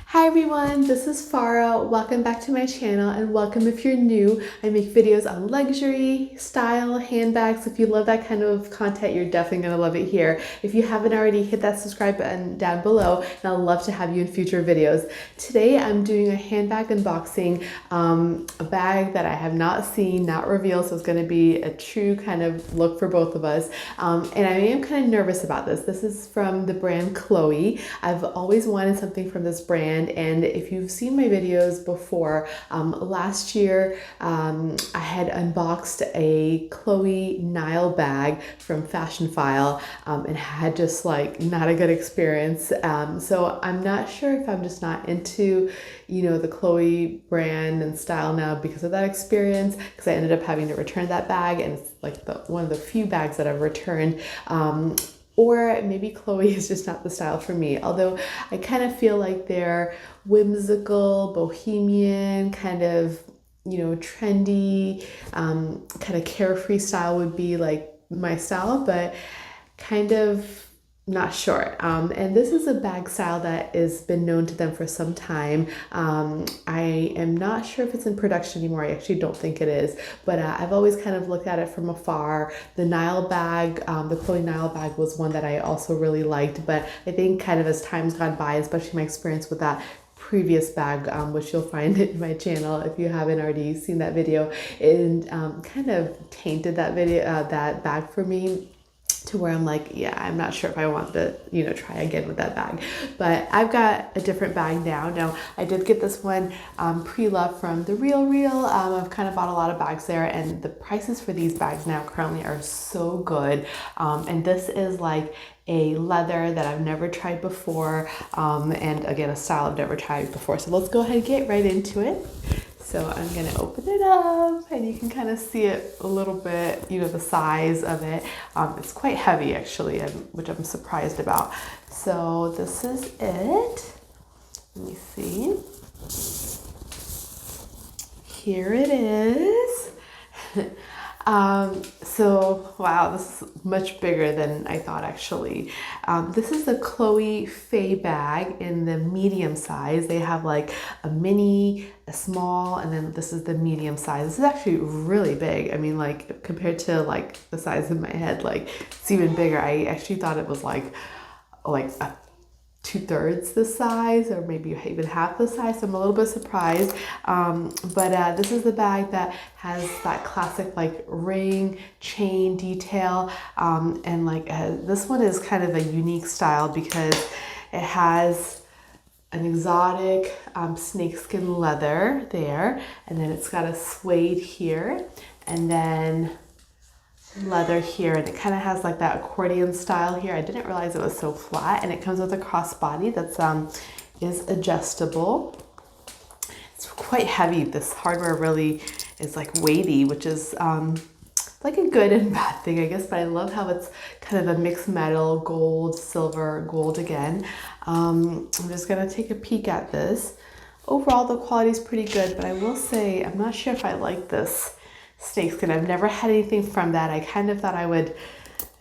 Hi everyone, this is Farah. Welcome back to my channel and welcome if you're new. I make videos on luxury, style, handbags. If you love that kind of content, you're definitely going to love it here. If you haven't already, hit that subscribe button down below and I'll love to have you in future videos. Today I'm doing a handbag unboxing, a bag that I have not seen, not revealed, so it's going to be a true kind of look for both of us. And I am kind of nervous about this. This is from the brand Chole. I've always wanted something from this brand, and if you've seen my videos before, last year I had unboxed a Chole Nile bag from Fashion File and had just like not a good experience. So I'm not sure if I'm just not into, the Chole brand and style now because of that experience, because I ended up having to return that bag, and it's like one of the few bags that I've returned. Or maybe Chole is just not the style for me. Although I kind of feel like they're whimsical, bohemian, kind of, trendy, kind of carefree style would be like my style, but kind of not sure. And this is a bag style that has been known to them for some time. I am not sure if it's in production anymore. I actually don't think it is, but I've always kind of looked at it from afar. The Nile bag, the Chole Nile bag was one that I also really liked, but I think kind of as time's gone by, especially my experience with that previous bag, which you'll find in my channel if you haven't already seen that video, and kind of tainted that that bag for me, to where I'm like, yeah, I'm not sure if I want to, try again with that bag. But I've got a different bag now. Now, I did get this one pre-loved from The Real Real. I've kind of bought a lot of bags there, and the prices for these bags now currently are so good. And this is like a leather that I've never tried before, and again, a style I've never tried before. So let's go ahead and get right into it. So I'm going to open it up and you can kind of see it a little bit, the size of it. It's quite heavy actually, which I'm surprised about. So this is it. Let me see. Here it is. So wow, this is much bigger than I thought actually. This is the Chole Faye bag in the medium size. They have like a mini, a small, and then this is the medium size. This is actually really big. I mean, like compared to like the size of my head, like it's even bigger. I actually thought it was like a 2/3 the size, or maybe even half the size. So I'm a little bit surprised. But this is the bag that has that classic like ring chain detail, and like this one is kind of a unique style because it has an exotic snakeskin leather there, and then it's got a suede here, and then leather here, and it kind of has like that accordion style here. I didn't realize it was so flat, and it comes with a crossbody that's is adjustable. It's quite heavy. This hardware really is like weighty, which is like a good and bad thing, I guess, but I love how it's kind of a mixed metal, gold, silver, gold again. I'm just gonna take a peek at this. Overall, the quality is pretty good, but I will say I'm not sure if I like this snakeskin. I've never had anything from that. I kind of thought I would.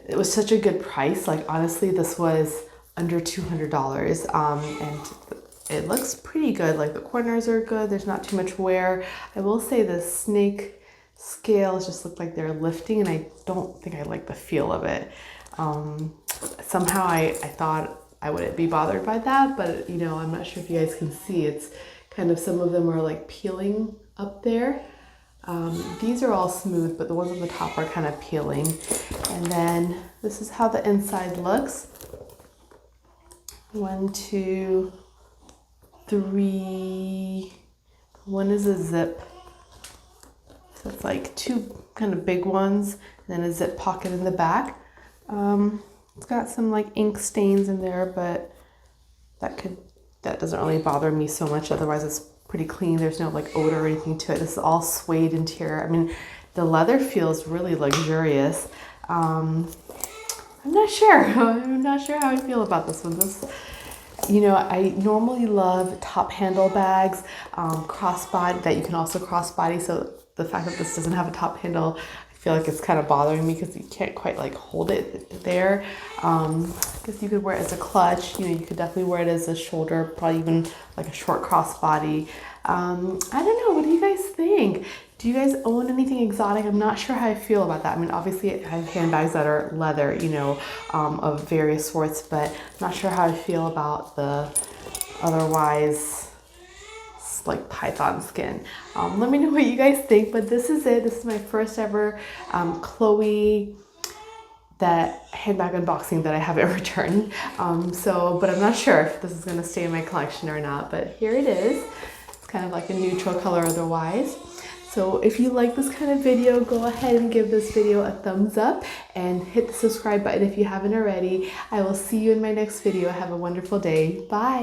It was such a good price. Like honestly, this was under $200, and it looks pretty good. Like the corners are good. There's not too much wear. I will say the snake scales just look like they're lifting, and I don't think I like the feel of it. Somehow I thought I wouldn't be bothered by that, but I'm not sure if you guys can see. It's kind of, some of them are like peeling up there. These are all smooth, but the ones on the top are kind of peeling. And then this is how the inside looks. 1, 2, 3. One is a zip. So it's like 2 kind of big ones, and then a zip pocket in the back. It's got some like ink stains in there, but that doesn't really bother me so much. Otherwise, it's pretty clean. There's no like odor or anything to it. This is all suede interior. I mean, the leather feels really luxurious. I'm not sure. I'm not sure how I feel about this one. I normally love top handle bags, crossbody, that you can also crossbody. So the fact that this doesn't have a top handle, I feel like it's kind of bothering me because you can't quite like hold it there. I guess you could wear it as a clutch. You know, you could definitely wear it as a shoulder, probably even like a short crossbody. I don't know. What do you guys think? Do you guys own anything exotic? I'm not sure how I feel about that. I mean, obviously I have handbags that are leather, you know, of various sorts, but I'm not sure how I feel about the otherwise like python skin. Let me know what you guys think, but this is it. This is my first ever Chole that handbag unboxing that I haven't returned. But I'm not sure if this is gonna stay in my collection or not, but here it is. It's kind of like a neutral color otherwise. So if you like this kind of video, go ahead and give this video a thumbs up and hit the subscribe button if you haven't already. I will see you in my next video. Have a wonderful day. Bye.